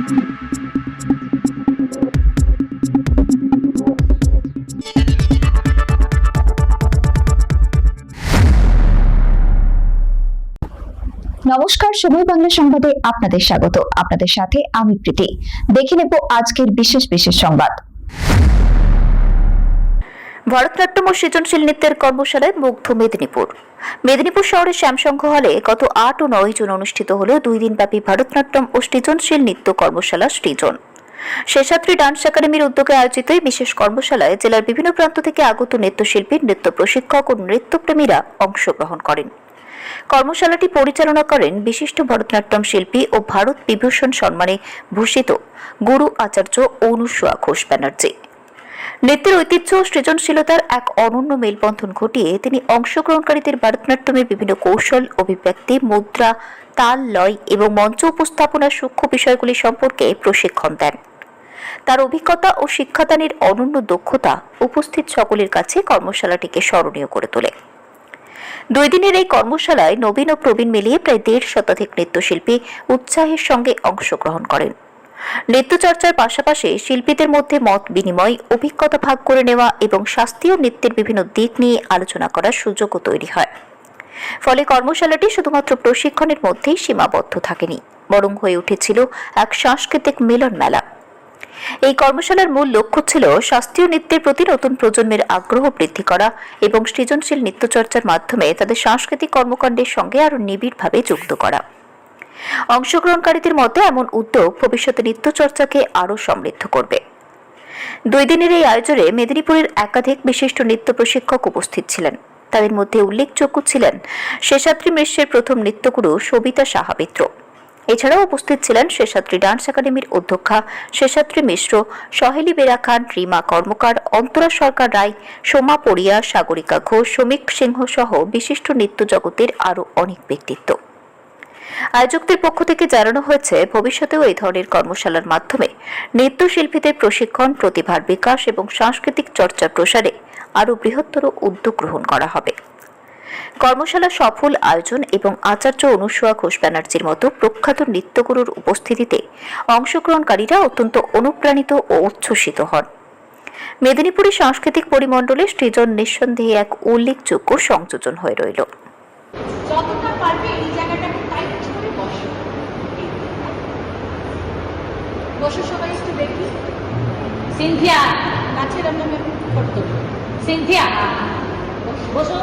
নমস্কার, সময় বাংলা সংবাদে আপনাদের স্বাগত। আপনাদের সাথে আমি প্রীতি। দেখে নেব আজকের বিশেষ সংবাদ। ভারতনাট্যম ও সৃজনশীল নৃত্যের কর্মশালায় মুগ্ধ মেদিনীপুর। মেদিনীপুর শহরের শ্যামসংঘ হলে গত 8 ও 9 জুন অনুষ্ঠিত হল 2 দিনব্যাপী ভারতনাট্যম ও সৃজনশীল নৃত্য কর্মশালা সৃজন। শেষাদ্রি ডান্স একাডেমির উদ্যোগে আয়োজিত এই বিশেষ কর্মশালায় জেলার বিভিন্ন প্রান্ত থেকে আগত নৃত্যশিল্পী, নৃত্য প্রশিক্ষক ও নৃত্যপ্রেমীরা অংশগ্রহণ করেন। কর্মশালাটি পরিচালনা করেন বিশিষ্ট ভরতনাট্যম শিল্পী ও ভারত বিভূষণ সম্মানে ভূষিত গুরু আচার্য অনুসুয়া ঘোষ ব্যানার্জি। নৃত্যের ঐতিহ্য ও সৃজনশীলতার এক অনন্য মেলবন্ধন ঘটিয়ে তিনি অংশগ্রহণকারীদের ভারতনাট্যমের বিভিন্ন কৌশল, অভিব্যক্তি, মুদ্রা, তাল, লয় এবং মঞ্চ উপস্থাপনার সূক্ষ্ম বিষয়গুলি সম্পর্কে প্রশিক্ষণ দেন। তার অভিজ্ঞতা ও শিক্ষাদানের অনন্য দক্ষতা উপস্থিত সকলের কাছে কর্মশালাটিকে স্মরণীয় করে তোলে। 2 দিনের এই কর্মশালায় নবীন ও প্রবীণ মিলিয়ে প্রায় 1.5 শতাধিক নৃত্যশিল্পী উৎসাহের সঙ্গে অংশগ্রহণ করেন। নৃত্য চর্চার পাশাপাশি শিল্পীদের মধ্যে মত বিনিময়, অভিজ্ঞতা ভাগ করে নেওয়া এবং শাস্ত্রীয় নৃত্যের বিভিন্ন দিক নিয়ে আলোচনা করার সুযোগও তৈরি হয়। ফলে কর্মশালাটি শুধুমাত্র প্রশিক্ষণের মধ্যেই সীমাবদ্ধ থাকেনি, বরং হয়ে উঠেছিল এক সাংস্কৃতিক মিলন মেলা। এই কর্মশালার মূল লক্ষ্য ছিল শাস্ত্রীয় নৃত্যের প্রতি নতুন প্রজন্মের আগ্রহ বৃদ্ধি করা এবং সৃজনশীল নৃত্যচর্চার মাধ্যমে তাদের সাংস্কৃতিক কর্মকাণ্ডের সঙ্গে আরও নিবিড়ভাবে যুক্ত করা। অংশগ্রহণকারীদের মতে এমন উদ্যোগ ভবিষ্যতে নৃত্যচর্চাকে আরও সমৃদ্ধ করবে। 2 দিনের এই আয়োজনে মেদিনীপুরের একাধিক বিশিষ্ট নৃত্য প্রশিক্ষক উপস্থিত ছিলেন। তাদের মধ্যে উল্লেখযোগ্য ছিলেন শেষাদ্রি মিশ্রের প্রথম নৃত্যগুরু সবিতা সাহা মিত্র। এছাড়াও উপস্থিত ছিলেন শেষাদ্রি ডান্স একাডেমির অধ্যক্ষা শেষাদ্রি মিশ্র, সহেলি বেরা খান, রিমা কর্মকার, অন্তরা সরকার রায়, সোমা পড়িয়া, সাগরিকা ঘোষ, শ্রমিক সিংহ সহ বিশিষ্ট নৃত্য জগতের আরও অনেক ব্যক্তিত্ব। আয়োজকদের পক্ষ থেকে জানানো হয়েছে, ভবিষ্যতেও এই ধরনের কর্মশালার মাধ্যমে নৃত্যশিল্পীদের প্রশিক্ষণ, প্রতিভার বিকাশ এবং সাংস্কৃতিক চর্চার প্রসারে আরও বৃহত্তর উদ্যোগ গ্রহণ করা হবে। কর্মশালা সফল আয়োজন এবং আচার্য অনুসুয়া ঘোষ ব্যানার্জির মতো প্রখ্যাত নৃত্যগুরুর উপস্থিতিতে অংশগ্রহণকারীরা অত্যন্ত অনুপ্রাণিত ও উচ্ছ্বসিত হন। মেদিনীপুরের সাংস্কৃতিক পরিমণ্ডলে সৃজন নিঃসন্দেহে এক উল্লেখযোগ্য সংযোজন হয়ে রইল। বসো।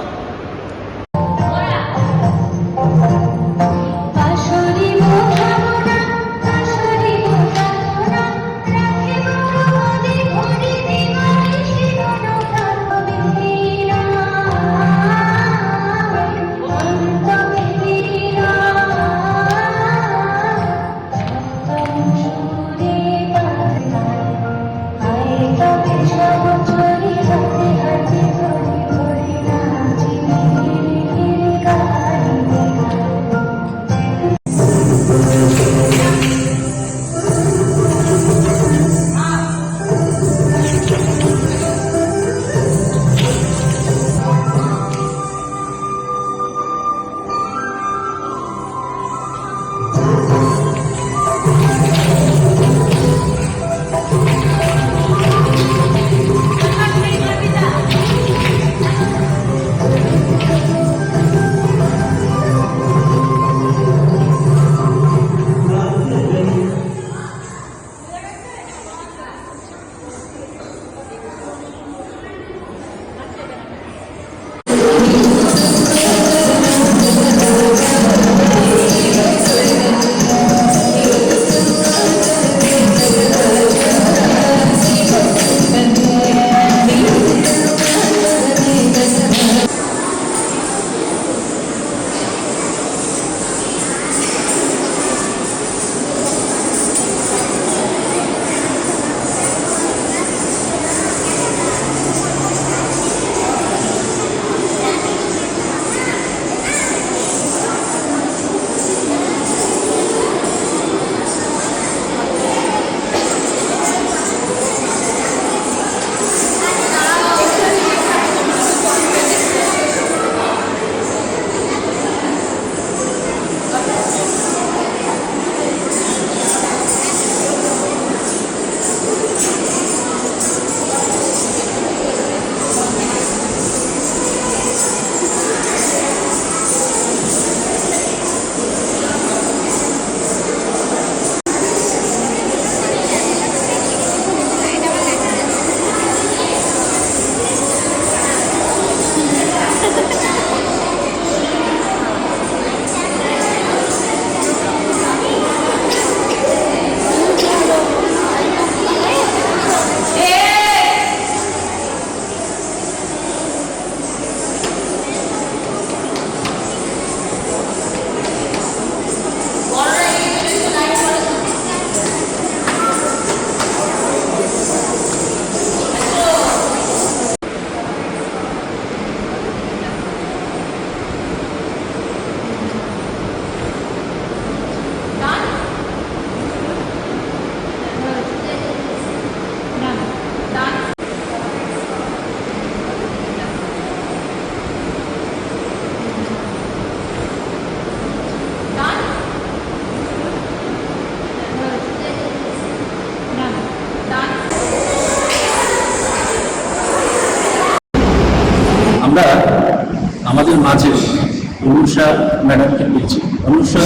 অনুষা ম্যাডামকে পেয়েছি। অনুষা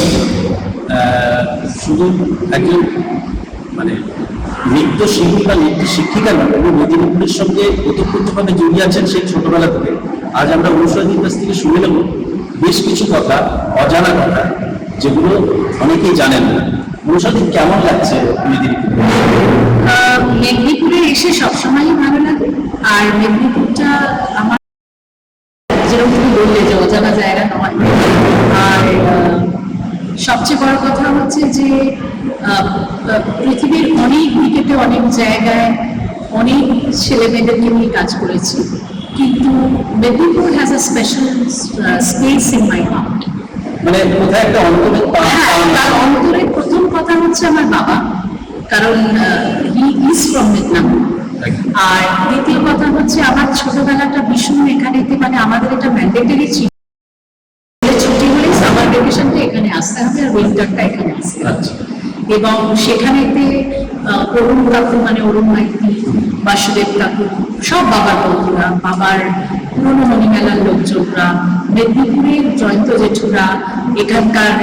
শুধু একজন মানে নৃত্যশিল্পী বা নৃত্য শিক্ষিকা নয়, এবং মেদিনীপুরের সঙ্গে ওতপ্রোতভাবে জড়িয়ে আছেন সেই ছোটবেলা থেকে। আজ আমরা অনুষাদির কাছ থেকে শুনে নেব বেশ কিছু কথা, অজানা কথা, যেগুলো অনেকেই জানেন না। অনুষাদি, কেমন লাগছে মেদিনীপুর? মেদিনীপুরে এসে সবসময়ই ভালো লাগে। আর মেদিনীপুরটা আমার, যেরকম তুমি বললে যে অজানা জায়গা নয়। আর সবচেয়ে বড় কথা হচ্ছে যে পৃথিবীর অনেক দিকেতে অনেক জায়গায় অনেক ছেলে মেয়েদেরকে নিয়ে কাজ করেছি, কিন্তু Medinipur has a special space in my heart. মানে কোথায় একটা অন্তরে হ্যাঁ, তার অন্তরে প্রথম কথা হচ্ছে আমার বাবা, কারণ হি ইজ ফ্রম মেদিনীপুর। আর দ্বিতীয় কথা হচ্ছে আমার ছোটবেলাটা ভীষণ এখানেতে, মানে আমাদের এটা ম্যান্ডেটরি ছিল, ছুটি হলে সামার ভ্যাকেশনটা এখানে আসতে হবে আর উইন্টারটা এখানে আসতে হবে। এবং সেখানেতে অরুণ কাকুর, মানে অরুণ মাইতি, বাসুদেব কাকুর, সব বাবার বন্ধুরা, বাবার পুরনো মণিমেলার লোকজনরা, মেদিনীপুরের জয়ন্ত জেঠুরা, এখানকার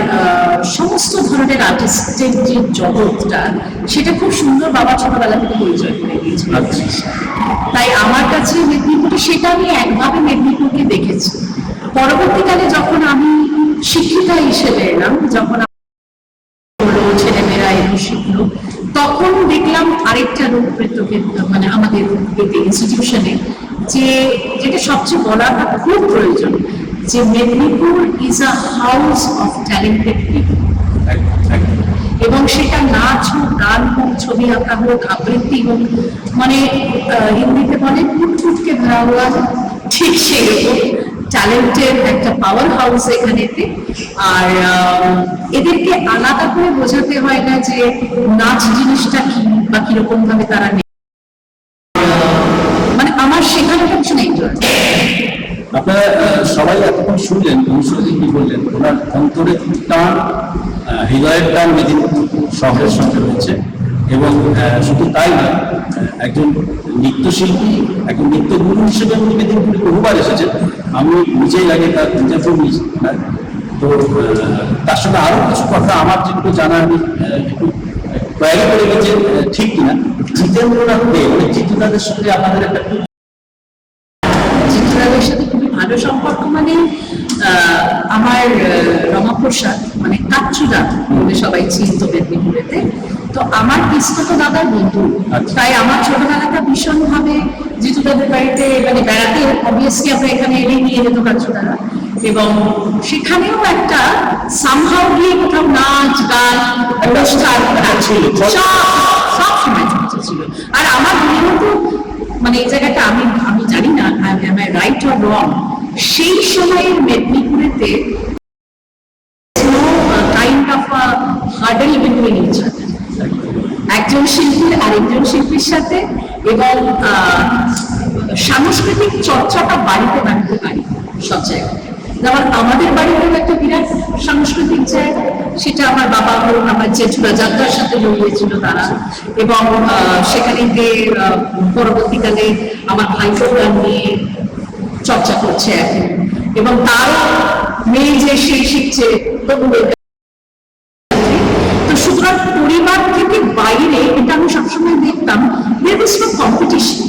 সমস্ত ধরনের আর্টিস্টের যে জগৎটা, সেটা খুব সুন্দর বাবা ছোটবেলা থেকে পরিচয় করে দিয়েছিল। তাই আমার কাছে মেদিনীপুরে সেটা আমি একভাবে মেদিনীপুরকে দেখেছি। পরবর্তীকালে যখন আমি শিক্ষিকা হিসেবে এলাম, যখন ছেলেমেয়েরা এগুলো শিখলো, তখন দেখলাম আরেকটা রূপ মানে আমাদের ইনস্টিটিউশনে, যে যেটা সবচেয়ে বলাটা খুব প্রয়োজন, যে Medinipur is a house of talented people. এবং সেটা নাচ হোক, গান হোক, ছবি আঁকা হোক, আবৃত্তি হোক, মানে হিন্দিতে বলে ফুটফুটকে ভরা হওয়া, ঠিক সেরকম ট্যালেন্টের একটা পাওয়ার হাউস এখানেতে। আর এদেরকে আলাদা করে বোঝাতে হয় না যে নাচ জিনিসটা কি বা কিরকম ভাবে তারা, মানে আমার শেখানোটা ভীষণ এনজয়। আপনারা সবাই এতক্ষণ শুনলেন অনুষাদি কি বললেন। ওনার অন্তরে টান, হৃদয়ের টান মেদিনীপুর শহরের সঙ্গে রয়েছে। এবং শুধু তাই না, একজন নৃত্যশিল্পী, একজন নৃত্যগুরু হিসেবে উনি মেদিনীপুরে বহুবার এসেছেন। আমি নিজেই আগে তার ইন্টারভিউ নিয়েছি। তো তার সঙ্গে আরো কিছু কথা আমার যেগুলো জানা, আমি একটু প্রয়াগ করে গেছি ঠিক কিনা। জিতেন্দ্রনাথ দে, মানে জিতুদাদের সঙ্গে আমাদের একটা চিত্রাদের সাথে খুবই ভালো সম্পর্ক। মানে আমার রমাপ্রসাদ, মানে কাচ্চুদা বলে সবাই চিনত মেদিনীপুরেতে, তো আমার পিস্তত দাদার বন্ধু। তাই আমার ছোটবেলাটা ভীষণ ভাবে জিতুদাদের বাড়িতে মানে বেড়াতে, অবভিয়াসলি আমরা এখানে এনে নিয়ে যেত কাচ্চুদারা, এবং সেখানেও একটা সামহাও গিয়ে কোথাও নাচ গান অনুষ্ঠান সব সময় ছিল। আর আমার মতো, মানে এই জায়গাটা আমি জানি না রাইট অর রং, সেই সময়ের মেদিনীপুরেতে kind of hurdle between each other, একজন শিল্পীর আরেকজন শিল্পীর সাথে। এবং সাংস্কৃতিক চর্চাটা বাড়িতে পারি সব জায়গায়। যেমন আমাদের বাড়িতেও একটা বিরাট সাংস্কৃতিক জায়গা, সেটা আমার বাবা হোক, আমার জেঠুরা যাত্রার সাথে জড়িয়েছিল তারা, এবং সেখানে পরবর্তীকালে আমার ভাইপো গান নিয়ে চর্চা করছে এখন, এবং তার মেয়ে যে সেই শিখছে তবুও। তো সুতরাং পরিবার থেকে বাইরে এটা আমি সবসময় দেখতাম there was no competition,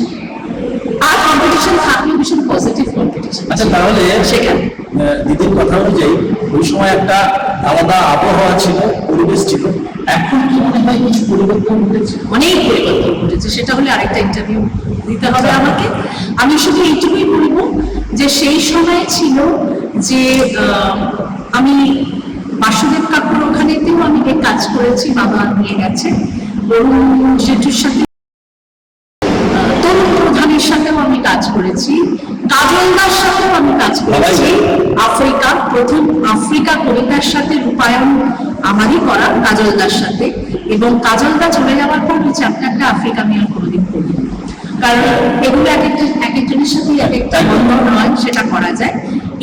আর কম্পিটিশন থাকলে ভীষণ পজিটিভ কম্পিটিশন। আচ্ছা, তাহলে সেখানে দিদির কথা অনুযায়ী ওই সময় একটা আলাদা আবহাওয়া ছিল, পরিবেশ ছিল। এখন কি মনে হয় কিছু পরিবর্তন ঘটেছে? অনেক পরিবর্তন ঘটেছে, সেটা হলে আরেকটা ইন্টারভিউ দিতে হবে আমাকে। আমি শুধু এইটুকুই বলবো যে সেই সময় ছিল যে আমি বাসুদেব কাকুর ওখানেতেও আমি কাজ করেছি, বাবা নিয়ে গেছে, অরুণ জেঠুর সাথে, তরুণ প্রধানের সাথেও আমি কাজ করেছি, কাজলদার সাথেও আমি কাজ করেছি। প্রথম আফ্রিকা কবিতার সাথে রূপায়ণ আমারই করা কাজলদার সাথে, এবং কাজলদা চলে যাওয়ার পর ওই চ্যাপ্টারটা আফ্রিকা আমি আর কোনোদিন করি, কারণ এগুলো এক একজনের সাথে এক একটা বন্ধ নয়, সেটা করা যায়।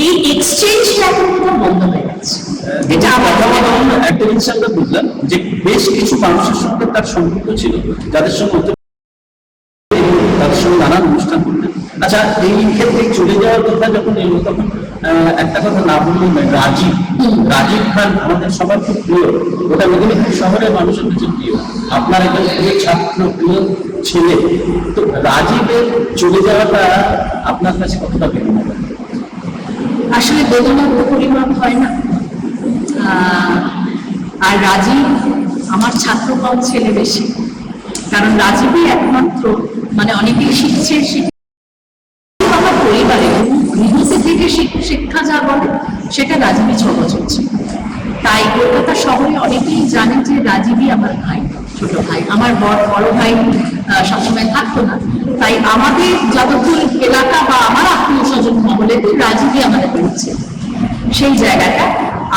এই এক্সচেঞ্জটা এখন বন্ধ হয়ে গেছে। এটা একটা জিনিস আমরা বুঝলাম যে বেশ কিছু মানুষের সঙ্গে তার সম্পর্ক ছিল, যাদের সঙ্গে নানান অনুষ্ঠান করতেন। আচ্ছা, এই ক্ষেত্রে চলে যাওয়ার কথা যখন এলো তখন একটা কথা না বললেই নয়, রাজীব খান আমাদের সবার খুব প্রিয়, ওটা মেদিনীপুর শহরের মানুষের কাছে প্রিয়, আপনার একজন প্রিয় ছাত্র, প্রিয় ছেলে। তো রাজীবের চলে যাওয়াটা আপনার কাছে কতটা বেদনা? আসলে বেদনার তো পরিমাপ হয় না। আর রাজীব আমার ছাত্র কম, ছেলে বেশি। কারণ রাজীবই একমাত্র, মানে অনেকেই শিখছে আমার পরিবারে গৃহস্থ থেকে শিক্ষা যা বলে সেটা রাজীবই 6 বছর ছিল। তাই কলকাতা শহরে অনেকেই জানে যে রাজীবই আমার ভাই, ছোট ভাই। আমার বড় ভাই সবসময় থাকতো না, তাই আমাদের যাদবপুর এলাকা বা আমার আত্মীয় স্বজন মহলে রাজীবই আমাদের রয়েছে সেই জায়গাটা।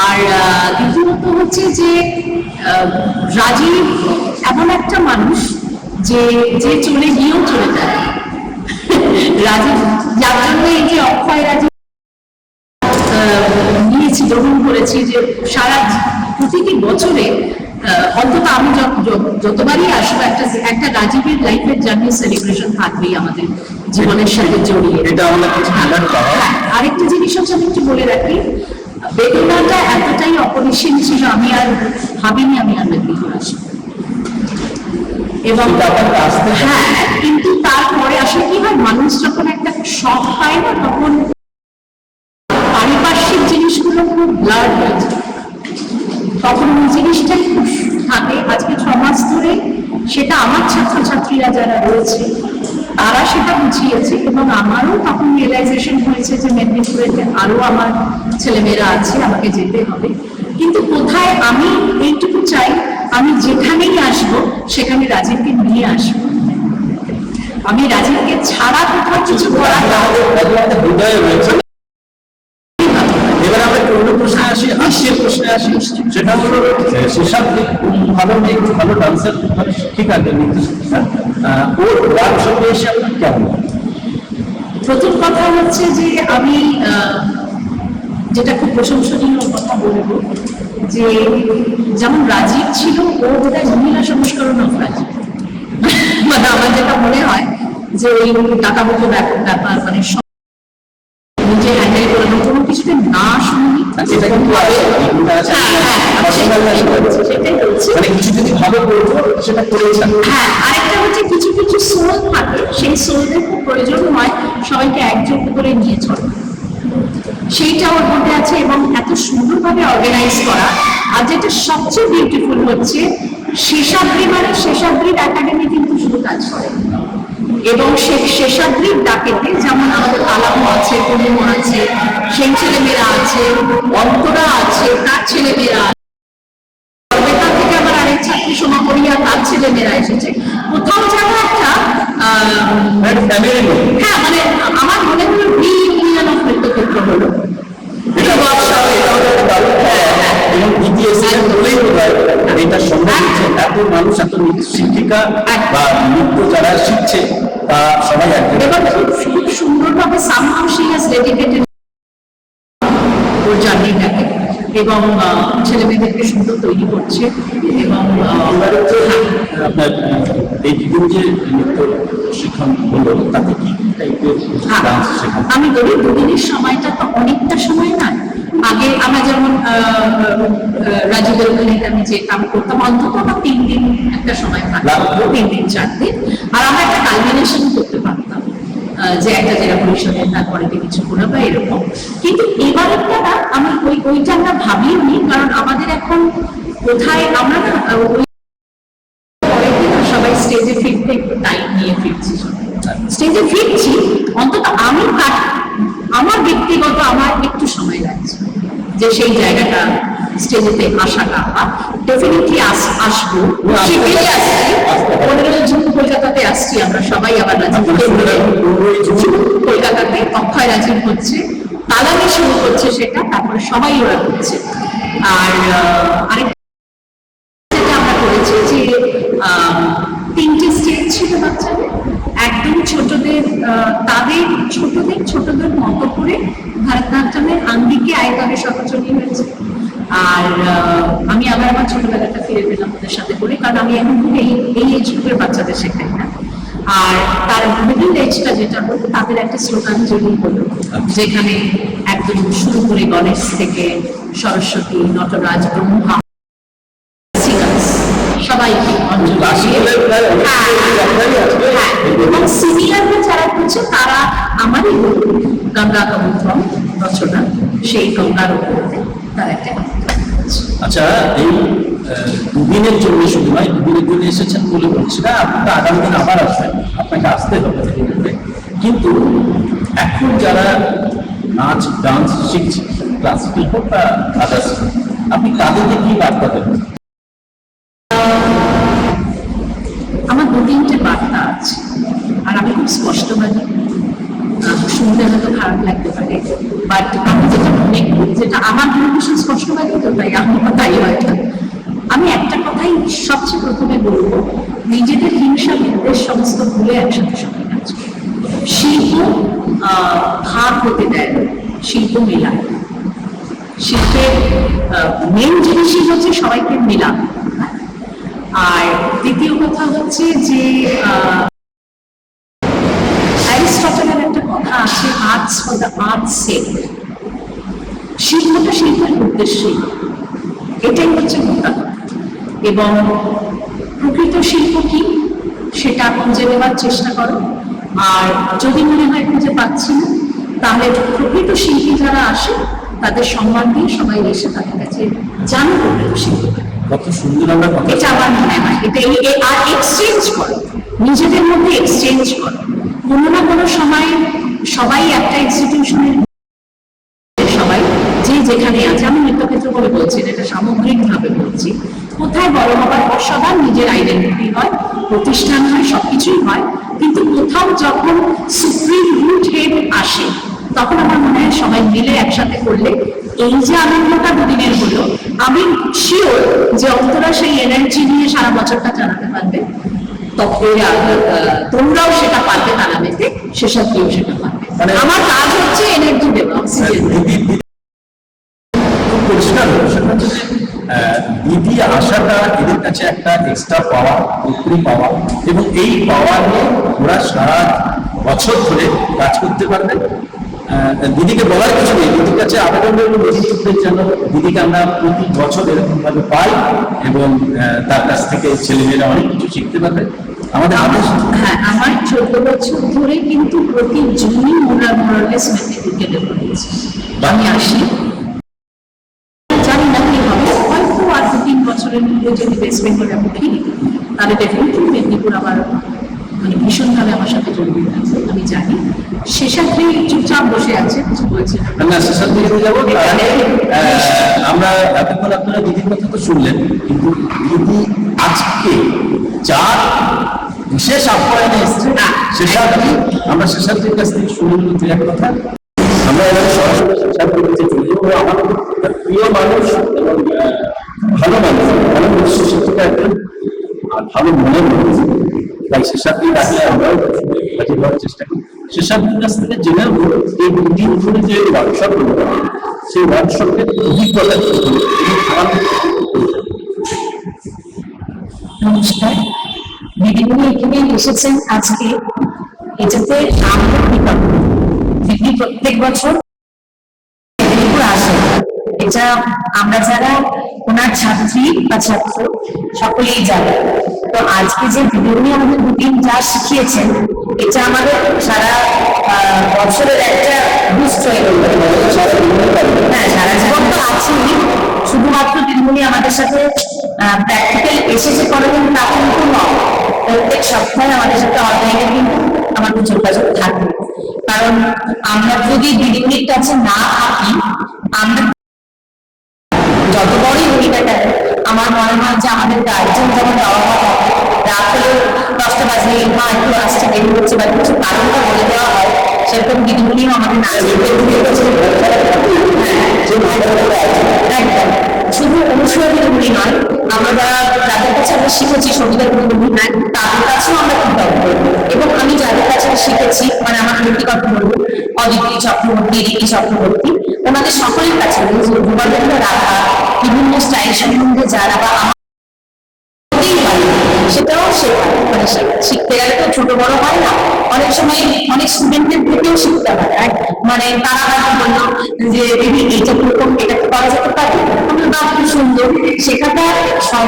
আর দ্বিতীয়ত হচ্ছে যে রাজীব এমন একটা মানুষ যে যে চলে গিয়েও চলে যায়। রাজীব, যার জন্য এই যে অক্ষয় রাজীব নিয়েছি, গ্রহণ করেছি, যে সারা প্রতিটি বছরে অন্তত আমি যতবারই আসবো একটা রাজীবের লাইফের জার্নি সেলিব্রেশন থাকবেই আমাদের জীবনের সাথে জড়িয়ে। এটা আমাদের কিছু আরেকটা জিনিস হচ্ছে আমি একটু বলে রাখি, বেদনাটা এতটাই অপরিসীম ছিল, আমি আর ভাবিনি আমি আর মেদিনীপুর আসবো। এবং হ্যাঁ, কিন্তু তারপরে আসলে কি হয়, মানুষ যখন একটা শখ পায় না, তখন পারিপার্শ্বিক জিনিসগুলো খুব ব্লার হয়ে যায়, তখন ওই জিনিসটা খুব থাকে। আজকে 6 মাস ধরে সেটা আমার ছাত্রছাত্রীরা যারা রয়েছে তারা সেটা বুঝিয়েছে, এবং আমারও তখন রিয়েলাইজেশন হয়েছে যে মেদিনীপুরে আরো আমার ছেলেমেয়েরা আছে, আমাকে যেতে হবে। কিন্তু কোথায় আমি এইটুকু চাই, আমি যেখানেই আসবো সেখানে রাজীবকে নিয়ে আসবো। আমি রাজীবকে ছাড়া কোথাও কিছু করার হৃদয়ে রয়েছে। এবার আমরা অন্য প্রশ্নে আসি, হাস্যের প্রশ্নে আসি। সেটা হলো সেসব ভালো মেয়ে, ভালো ডান্সার, শিক্ষিকা, নৃত্য শিক্ষিকা, ওর ওয়ার্কশপে এসে আপনার কেমন? প্রথম কথা হচ্ছে যে আমি যেটা খুব প্রশংসনীয় কথা বলবো, যে যেমন রাজীব ছিল, ও বোধহয় মহিলা সংস্করণ অফ রাজীব। মানে আমার যেটা মনে হয় যে ওই টাকামুখো ব্যাপার, মানে নিজে হ্যান্ডেল করে কোনো কিছুতে না শুনি, সেটাই হচ্ছে মানে কিছু যদি ভালো করবো সেটা করেছেন। হ্যাঁ, আরেকটা হচ্ছে কিছু কিছু সোল থাকে, সেই সোলদের খুব প্রয়োজন হয় সবাইকে একজোট করে নিয়ে চলা, সেইটা ওর মধ্যে আছে। এবং এত সুন্দরভাবে অর্গানাইজ করা। আর যেটা সবচেয়ে বিউটিফুল হচ্ছে, শেষাদ্রির একাডেমি কিন্তু শুধু কাজ করে, এবং শেষাদ্রির ডাকেতে যেমন আমাদের আলামো আছে, পূর্ণিমা আছে, সেই ছেলেমেয়েরা আছে, অন্তরা আছে, তার ছেলেমেয়েরা আছে, থেকে আমার আরেক ছাত্রী সোমাপরিয়া, তার ছেলেমেয়েরা এসেছে। কোথাও যেন একটা হ্যাঁ, মানে আমার মনে হলো রিইউনিয়ন অফ নৃত্যক্ষেত্র হলো। এটা সম্ভব হচ্ছে, এত মানুষ, এত শিক্ষিকা বা নৃত্য যারা শিখছে তা সবাই এবং খুব সুন্দরভাবে somehow she has dedicated ওর জার্নিটাকে, এবং ছেলে মেয়েদেরকে সুন্দর তৈরি করছে। এবং আপনার এই দুদিন যে নৃত্য শিক্ষণ হলো তাতে কি টাইপের ডান্স শেখানো? আমি বলি, দুদিনের সময়টা তো অনেকটা সময় না। আগে আমরা যেমন রাজীবের ওখানে আমি যে কাম করতাম, অন্তত আমার 3 দিন একটা সময় থাকতো, 3 দিন 4 দিন, আর আমরা একটা কালমিনেশন করতে পারতাম, যে একটা জেলা পরিষদে তারপরে কিছু করে বা এরকম। কিন্তু এবারেরটা না, আমি ওইটা আমরা ভাবিনি, কারণ আমাদের এখন কোথায় আমরা না সবাই স্টেজে ফিরতে একটু টাইম নিয়ে ফিরছি, স্টেজে ফিরছি, অন্তত আমি আমার ব্যক্তিগত আমার একটু সময় লাগছে যে সেই জায়গাটা স্টেজেতে আসাটা। ডেফিনেটলি আসবো, শিগগিরই আসছি। 15 জুন কলকাতাতে আসছি আমরা সবাই, আবার কলকাতাতে অক্ষয় রাজীব হচ্ছে, তালানি শুরু করছে সেটা, তারপরে সবাই ওরা করছে। আর আরেক যেটা আমরা করেছি যে 3টে স্টেজ ছিল বাচ্চাদের, একদম ছোটদের, তাদের ছোটদের মতো করে ভারতনাট্যমের আঙ্গিকে আয়তনে সহচরী হয়েছে। আর আমি আমার ছোটবেলাটা ফিরে পেলাম ওদের সাথে করে, কারণ আমি এখন এই এজ গ্রুপের বাচ্চাদের শেখাই না। আর তার মিডল এজটা যেটা হলো তাদের একটা শ্লোকাঞ্জলি হলো, যেখানে একদম শুরু করে গণেশ থেকে সরস্বতী, নটরাজ, ব্রহ্মা, সবাইকে অঞ্জলি দিয়ে, হ্যাঁ, এবং সিনিয়ররা যারা করছে তারা আমারই গঙ্গা কবুতরম রচনা, সেই গঙ্গার উপরে তার একটা আচ্ছা, এই দুদিনের জন্য শুধু নয়, দুদিনের জন্য এসেছেন বলে বলছি না, আপনারা আগামী দিন আবার আসবেন, আপনাকে আসতে হবে। কিন্তু এখন যারা নাচ ডান্স শিখছে, ক্লাসিক্যাল হোক বা আদার্স, আপনি তাদেরকে কি বার্তা দেবেন? আমার দু তিনটে বার্তা আছে, আর আমি খুব স্পষ্টবাদী, শুনতে হয়তো খারাপ লাগতে পারে, বাট আমি যেটা মনে করি, যেটা আমার ভীষণ স্পষ্টবাদী, তো তাই আমার তাই হয়তো আমি একটা কথাই সবচেয়ে প্রথমে বলবো, নিজেদের হিংসা বিদ্বেষ সমস্ত ভুলে একসাথে সবাই কাজ করে। শিল্প ভাগ হতে দেয়, শিল্প মেলায়, শিল্পের মেন জিনিসই হচ্ছে সবাইকে মেলানো। আর দ্বিতীয় কথা হচ্ছে যে অ্যারিস্টটলের একটা কথা আছে, আর্টস ফর দ্য আর্টস সেক, শিল্পটা শিল্পের উদ্দেশ্যে, এটাই হচ্ছে মোটা কথা। এবং প্রকৃত শিল্প কি সেটা খুঁজে নেওয়ার চেষ্টা করো, আর যদি মনে হয় খুঁজে পাচ্ছি না, তাহলে প্রকৃত শিল্পী যারা আসে তাদের সম্মান দিয়ে সবাই এসে তাদের কাছে জানো প্রকৃত শিল্পী। কত সুন্দর আমরা কথা, এটা আমার মনে হয়, এটা আর এক্সচেঞ্জ করো, নিজেদের মধ্যে এক্সচেঞ্জ করো। কোনো না কোনো সময় সবাই একটা ইনস্টিটিউশনের, সবাই যে যেখানে আছে, আমি নৃত্যক্ষেত্র বলে বলছি না, এটা সামগ্রিকভাবে বলছি, কোথায় বড় হবার পর সবার নিজের আইডেন্টিটি হয়, প্রতিষ্ঠান হয়, সবকিছুই হয়, কিন্তু কোথাও যখন সুপ্রিম রুট হেড আসে, তখন আমার মনে হয় সবাই মিলে একসাথে করলে এই যে আনন্দটা দুদিনের হলো, আমি শিওর যে অন্তরা সেই এনার্জি নিয়ে সারা বছরটা চালাতে পারবে, তোমরাও সেটা পারবে নানাবেতে, সেসব কেউ সেটা পারবে। আমার কাজ হচ্ছে এনার্জি দেওয়া, অক্সিজেন। পরিষ্কার হলো সেটা হচ্ছে যে দিদি আসাটা এদের কাছে একটা এক্সট্রা পাওয়া, উপরি পাওয়া, এবং এই পাওয়া নিয়ে ওরা সারা বছর ধরে কাজ করতে পারবে। দিদিকে বলার কিছু নেই, দিদির কাছে আবেদন করবো নেতৃত্বের জন্য, দিদিকে আমরা প্রতি বছর এরকম ভাবে পাই, এবং তার কাছ থেকে ছেলেমেয়েরা অনেক কিছু শিখতে পারবে। আমাদের হ্যাঁ, আমার 14 বছর ধরে কিন্তু প্রতি জুনই মোরালেস মেথিকে করেছি। আমি আসি, জানি না কি হবে, হয়তো আর 2-3 বছরের মধ্যে যদি ওয়েস্ট বেঙ্গলে আমি ফিরি, তাহলে ডেফিনেটলি মেদিনীপুর আমার মানে ভীষণভাবে আমার সাথে জড়িয়ে আছে, আমি জানি। শেষাদ্রি চুপচাপ বসে আছে, কিছু বলছে না, শেষাদ্রি যাবো। আমরা এতক্ষণ আপনারা দিদির কথা তো শুনলেন, কিন্তু দিদি আজকে যার বিশেষ আপ্যায়নে এসছে না, শেষাদ্রি, আমরা শেষাদ্রির কাছ থেকে শুনলাম দু এক কথা। আমরা এবার সরাসরি শেষাদ্রির কাছে চলে যাবো। আমার প্রিয় মানুষ এবং ভালো মানুষ, ভালো শিক্ষিত একজন, আর ভালো মনের মানুষ, তাই শেষাদ্রি ডাকলে আমরাও কাজে করার চেষ্টা করি। শেষাদ্রির কাছ থেকে জেনে এই দুদিন ধরে যে ওয়ার্কশপ হলো, সেই ওয়ার্কশপের অভিজ্ঞতা নমস্কার, দিদিমণি এখানে এসেছেন আজকে, এটাতে আমরা দিদি প্রত্যেক বছর মেদিনীপুর আসে, এটা আমরা যারা ওনার ছাত্রী বা ছাত্র সকলেই জানে। তো আজকে যে দিদিমণি আমাদের দুদিন যা শিখিয়েছেন, এটা আমাদের সারা বছরের একটা বুস্ট হয়ে গেল। হ্যাঁ, সারা জীবন তো আছেই, শুধুমাত্র দিদিমণি আমাদের সাথে প্র্যাকটিক্যাল এসেছে করেন তা কিন্তু নয়, প্রত্যেক সপ্তাহে আমাদের সাথে অনলাইনে কিন্তু আমাদের যোগাযোগ থাকে। কারণ আমরা যদি দিদিমণির কাছে না থাকি, আমরা যত বড়ই হই না কেন, আমার মনে হয় যে আমাদের গার্জেন যেমন বাবা মা থাকে, রাত হলেও 10টা বাজে মা একটু আসছে দেরি হচ্ছে বা কিছু কারণটা বলে দেওয়া হয়, সেরকম দিদিমণিও আমাদের না একদম শুধু অনুসরণ দিদিমণি নয়, আমরা যাদের কাছে আমরা শিখেছি সঙ্গীতা দিদিমণি, তাদের কাছেও আমরা কৃতজ্ঞ। এবং আমি যাদের কাছে শিখেছি, মানে আমার ব্যক্তিগত বলবো, অদিতি চক্রবর্তী, রিকি চক্রবর্তী, ওনাদের সকলের কাছে রাখা বিভিন্ন স্টাইল সম্বন্ধে যারা বা সেটাও শেখা, মানে শিখতে গেলে তো ছোট বড় হয় না, অনেক সময় অনেক স্টুডেন্টদের থেকেও শিখতে হয়। আর মানে তারা হয়তো বললো যে দিদি এইটা কিরকম, এটা কি করা যেতে পারে, না খুব সুন্দর, শেখাটা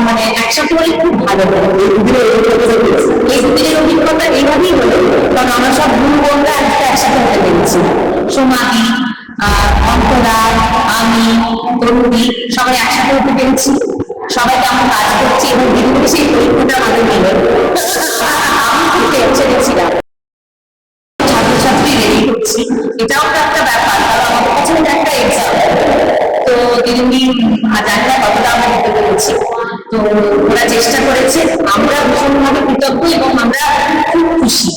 মানে একসাথে হলে খুব ভালো হয়। এই দুদিনের অভিজ্ঞতা এইভাবেই হলো, কারণ আমরা সব গুরু বোনরা একসাথে হতে পেরেছি। সোমালি, অন্তরা, আমি, তরুণী সবাই একসাথে হতে পেরেছি, সবাই কেমন কাজ করছি, এবং দিদিকে সেই পরীক্ষাটা আমাদের মিল। আমি খুব টেনশনে ছিলাম, ছাত্রছাত্রী রেডি করছি, এটাও তো একটা ব্যাপার, কারণ আমাদের কাছে এটা একটা এক্সাম। তো দিদি জানি না কতটা আমরা দিতে পেরেছি, তো ওরা চেষ্টা করেছে, আমরা ভীষণভাবে কৃতজ্ঞ এবং আমরা খুব খুশি।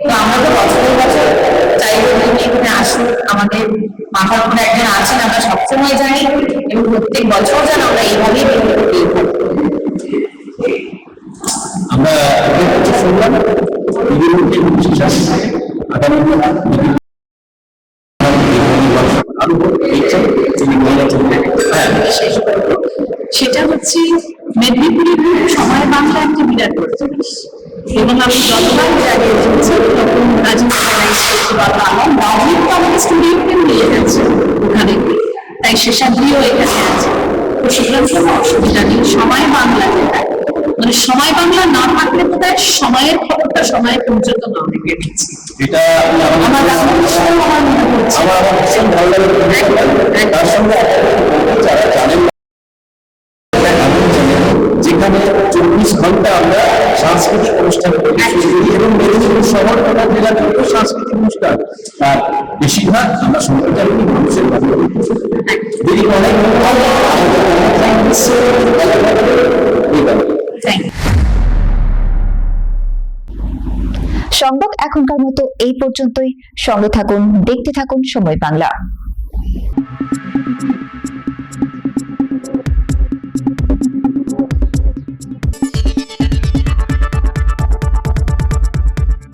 তো আমরা তো বছরের বছর চাইবো দিদি এখানে আসুন, আমাদের মাথার উপরে একজন আছেন আমরা সবসময় জানি, এবং প্রত্যেক বছর যেন আমরা এইভাবেই দিদিকে পেয়ে থাকি। আমরা ওদের কাছে শুনলাম দিদির মুখে বিশ্বাস আগামী আরো ইচ্ছা তিনি মহিলা চলবে। হ্যাঁ, শেষ করবো, সেটা হচ্ছে মেদিনীপুরের সময় বাংলা একটা বিরাট বড় জিনিস, এবং আমি যতবার জায়গায় এসেছি তখন রাজীব অর্গানাইজ করছি বা রাজীব তো আমাদের স্টুডিওকে নিয়ে গেছে ওখানে, তাই শেষাদ্রিও এখানে আছে। তো সেখানে কোনো অসুবিধা নেই, সময় বাংলা যেটা, মানে সময় বাংলা না থাকলে তো তার সময়ের খবরটা সময় পর্যন্ত না রেখে দিচ্ছি। এটা আমার আমার মনে হচ্ছে আমার ভীষণ ভালো লাগে। তার সঙ্গে যারা জানেন যেখানে 24 ঘন্টা আমরা সাংস্কৃতিক অনুষ্ঠান করি, এবং মেদিনীপুর শহর তথা জেলা কিন্তু সাংস্কৃতিক অনুষ্ঠান, আর বেশিরভাগ আমরা সম্প্রচার করি মানুষের ভালো। দিদি অনেক সংবাদ এখনকার মতো এই পর্যন্তই। সঙ্গে থাকুন, দেখতে থাকুন সময় বাংলা।